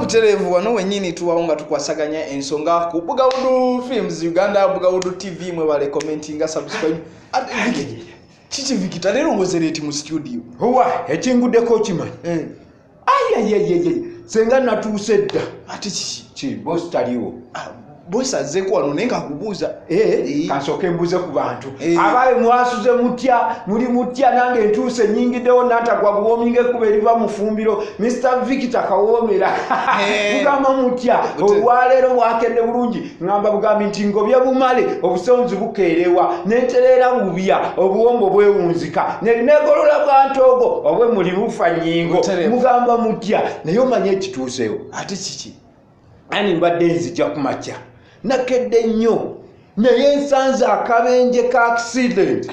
buterevu wano wenyini tuwaunga tukwasaganya ensonga ku Bugawudu Films Uganda Bugawudu TV mwe bale commentinga subscribe chichi vikita lero ngozereti mu studio huwa ekingudeko kimanyi senga natusedda ati chichi chi boss taliwo boss azeko wano nenga kubuza kansoke mbuze ku bantu abaye mwasuze mutya muri mutya nange ntuse nyingidewo nata kwa buwominge kuberiva mufumbiro Mr Victor kawomera mugamba mutya olwalero bwakende bulungi ngamba bugambi nti ngobye bumale obusonzi bukerewa neterera bubya obuwombo bwewunzika negolola bwantogo obwe muri bufa nyingo mugamba mutya nayo manye ekitusewo ati chichi ani mbadde nzija kumakya nakedde nnyo naye nsanze akabenje ka accident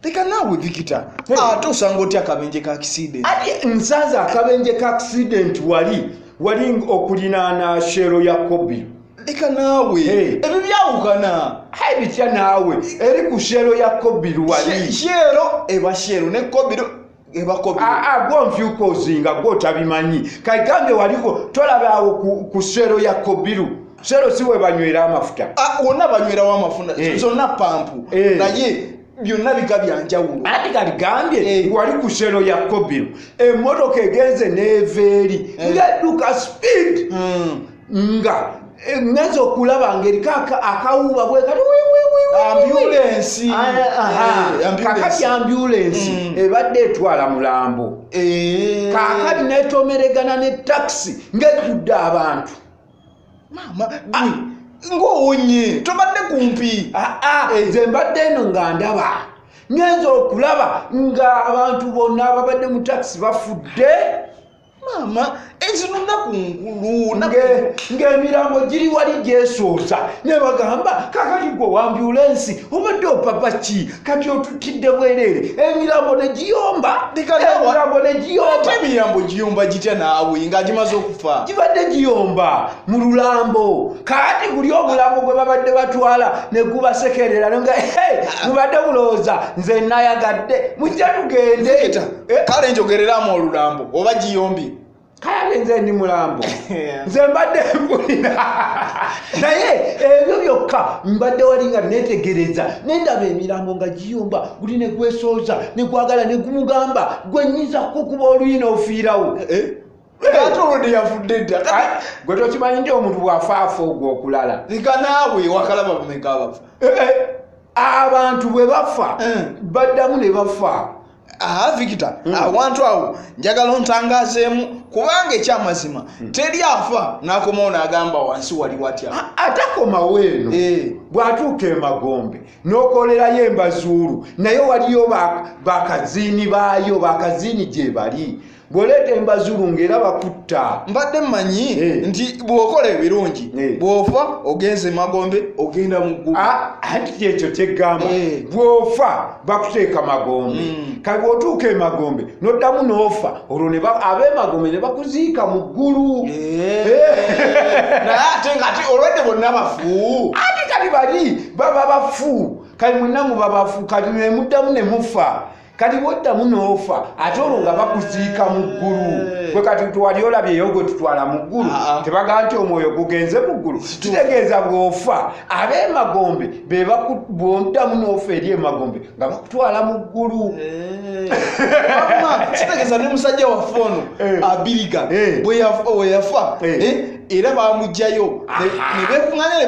teka nawe Victor ate osanga otya akabenje ka accident ati nsanze akabenje ka accident wali okulinaana shero ya Kobi teka nawe ebyo byawukana bitya nawe eri ku shero ya Kobi wali shero eba shero ne Kobi eba Kobi gwonfyuka ozinga gwotabimanyi kayigambe waliko tolabaawo ku shero ya Kobiru shero siwe banywera amafuta wonna banywera wa amafuta zonna pampu naye byonna bigabyanjawulo ati kaligambye wali ku shero ya Kobiru emmotoka egenze neeveeri ngedduka speed nga ngenza okulaba ngeri akawuba bwe kati ambulance kakati ambulance ebadde etwala mulambo kakati netomeregana ne taxi ngejjudde abantu mama ngowonye tobadde kumpi nze mbadde eno nga ndaba ngenza okulaba nga abantu bonna ababadde mu taxi bafudde mama ezinunaku nkulu ng'emirambo giri wali gyesooza ne bagamba kakati gwe wa ambulensi obadde opapa ki kati otutidde bwereere emirambo ne giyomba emirambo giyomba gitya naawe nga gimaze okufa gibadde giyomba mu lulambo kati guli omulambo gwe babadde batwala ne gubasekerera nga mubadde mulowooza nze nayagadde mujja tugende kale njogereramu olulambo oba giyombi kale nze ndi mulambo nze mbadde mpulira naye ebyo byokka mbadde wali nga netegereza nendaba emirambo nga giyomba guli ne gwesooza ne gwagala ne gumugamba gwe nyiza kukuba oluyina ofiirawo ate olwedde yafudde dda gwe tokimanyi nti omuntu bw'afaafa ogwo okulala lika naawe wakalaba bameka abafa abantu bwe bafa baddamu ne bafa Victor awantu awo njagala ontangazeemu kubanga ekyamazima teri afa n'akomawo n'agamba wansi wali watya atakomawo eno bw'atuuka emagombe n'okolerayo embazuulu naye waliyo bakaziini baayo bakaziini gye bali bw'oleeta embazuulu ng'era bakutta mbadde mmanyi nti bw'okola ebirungi bw'ofa ogenze magombe ogenda mu ggulu anti ekyo kyeggamba bw'ofa bakuteeka magombe kale bw'otuuka emagombe n'oddamu n'ofa olwo ab'emagombe ne bakuziika mu ggulu naye ate ngati olwedde bonna bafu ate kati bali baba bafu kali mwenna muba bafu kati nemuddamu ne mufa kati woddamu n'ofa ate olwo nga bakuziika mu ggulu gwe kati twali olabyeyo gwe tutwala mu ggulu tebagaa nti omwoyo gugenze mu ggulu kitegeeza bw'ofa ab'emagombe bw'oddamu n'ofa eri emagombe nga bakutwala mu ggulu kitegeeza ne musajja waffe ono abiriga bwe yafa era bamugjayo ne beekuŋŋanya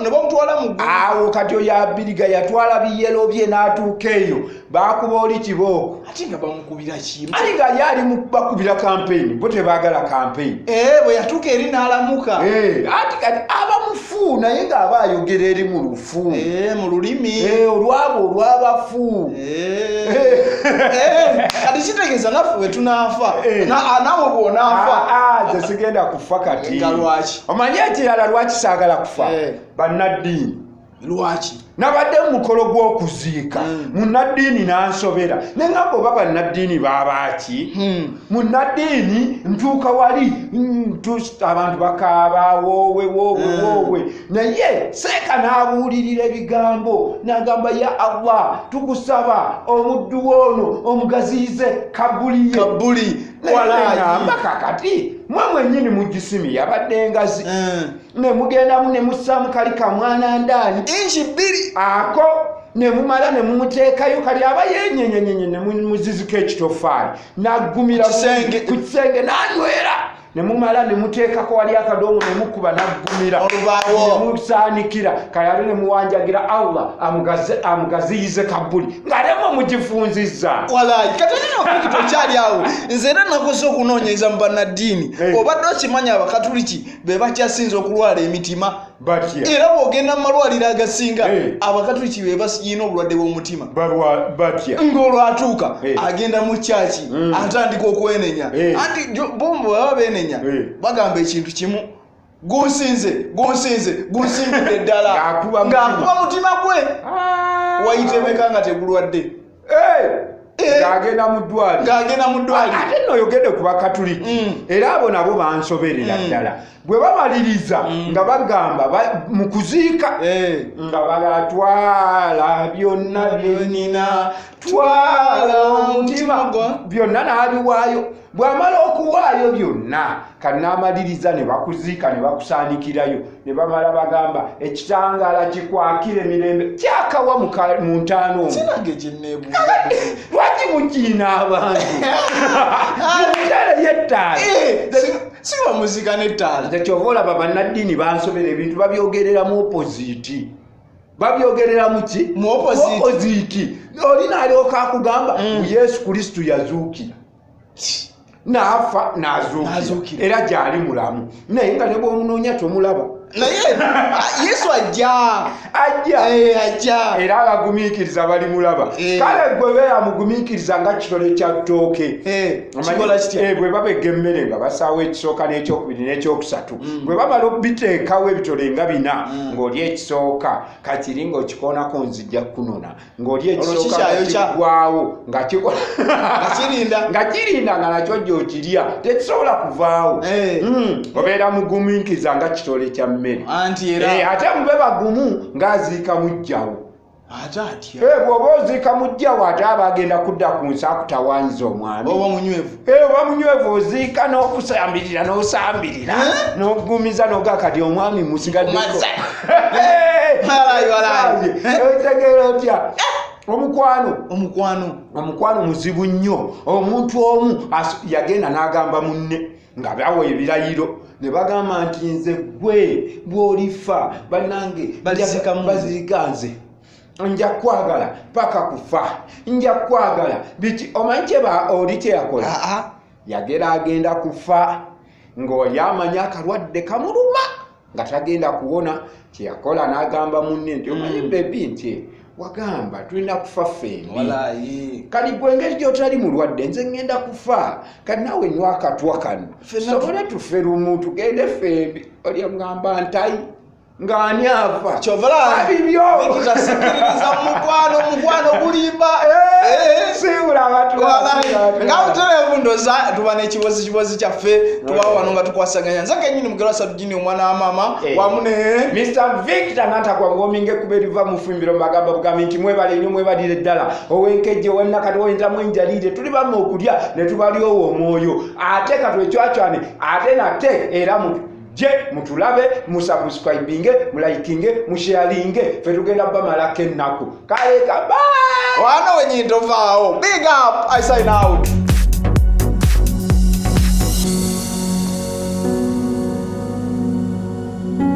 ne bamutwala mu ggulu awo kati oyo abiriga yatwala biyero bye n'atuuka eyo baakuba oli kibooko ate nga bamukubira kimu ate nga ye ali bakubira kampeyini bo tebaagala kampeyini bwe yatuuka eri n'alamuka ati kati aba mufu naye ng'aba ayogera eri mu lufu mu lulimi olwabo olw'abafu kati kitegeeza naffe bwe tunaafa naawe bw'onaafa ze sigenda kufa kati lwaki omanyi ekirala lwaki saagala kufa bannaddiini lwaki nabadde mukolo gw'okuziika munnaddiini n'ansobera nengamba oba bannaddiini baabaki munnaddiini ntuuka wali abantu bakaaba woowe naye seeka n'abuulirira ebigambo n'agamba ya Allah tukusaba omuddu woono omugaziyize kabuli walaayamba kakati mwe mwennyini mujisimi yabadde engazi ne mugendamu ne mussaamu kali ka mwana ndaani inchi 2 ako ne mumala ne mumuteekayo kali aba yenyenyenyenye ne muzizika ekitofaali naggumira ku kisenge n'anywera ne mumala ne muteekako wali akadoomo ne mukuba naggumira ne musaanikira kali ate ne muwanjagira Allah amugaziyize kabuli ng'atemwe mugifunzizza walayi katanina okukitokyali awo nze era nakoze okunoonyeza mu bannaddiini obadde okimanya abakatuliki be bakyasinza okulwala emitima era bw'ogenda mu malwaliro agasinga abakatuliki be basiyina obulwadde bw'omutima ng'olwatuuka agenda mu kyaki atandika okwenenya anti bombo baba benenya bagamba ekintu kimu gunsinze gunsingudde ddala ng'akuba mutima gwe wayitemeka nga tegulwadde ng'agenda mu ddwaliro ate nno oyogedde ku bakatuliki era abo nabo bansoberera ddala bwe bamaliriza nga bagamba mu kuziika nga bagatwala byonna byonnina twala omutima byonna n'abiwaayo bw'amala okuwaayo byonna kati n'amaliriza ne bakuziika ne bakusaanikirayo ne bamala bagamba ekitangaala kikwakira emirembe kyakawa mu ntaano lwaki mukiina abantu mutale yettaala si bamuzika n'ettaala tekyova olaba bannaddiini bansobera ebintu babyogerera mu opposite babyogerera muki mu opposite olina alyoka akugamba Yesu Kristo yazuukira n'afa n'azuukira era gyali mulamu naye nga ne bw'omunoonya tomulaba naye Yesu ajja era abagumiikiriza bali mulaba kale gwe beera mugumiikiriza nga kitole kya ttooke bwe babega emmere nga basaawo ekisooka n'ekyokubiri n'ekyokusatu bwe bamala okubiteekawo ebitole nga 4 ng'oli ekisooka kakiri ng'okikoonako nzijja kunona ng'oli ekisooka kigwawo nga kirinda nga nakyo gy'okirya tekisobola kuvaawo obeera mugumiikiriza nga kitole kya ate mube bagumu ng'aziika mujjawo bw'oba oziika mujjawo ate aba agenda kudda ku nsi akutawaanyiza omwami oba munywevu oziika n'okusambirira n'osambirira n'ogumiza n'ogakati omwami musigaddeko otegeera otya omukwano muzibu nnyo omuntu omu yagenda n'agamba munne nga bawa ebirayiro ne bagamba nti nze gwe bw'olifa bannange bazirika nze nja kwagala paka kufa nja kwagala biki omanyi kyeba oli kyeyakola yagera agenda kufa ng'oli amanyi akalwadde kamuluma nga tagenda kuwona kyeyakola n'agamba munne nti omanyi bebi nti wagamba tulina kufa ffembi kali gwe engeri gy'otali mulwadde nze ngenda kufa kati naawe nywa akatwa kano sobole tufe lumu tugende ffembi oli amugamba ntayi ng'ani afa bibyo mukwano gulimba siwula nga butereevu ndoza tuba n'ekibozi kyaffe tuba wano nga tukwasaganya nze kenyini mugero Sadugini omwana wa maama wamu ne Mr. Victor Nantagwagominge kuba eriva mu ffumbiro magamba bugambi nti mwebale nnyo mwebalire ddala ow'enkejje wennakati woyinzamu enjaliire tuli bamu okulya ne tubalyowo omwoyo ate katwecwacwane ate nate era mutulabe musubscribinge mulaikinge musharinge fe tugenda bamalako ennaku kale kaba wano wenyintovaawo big up I sign out.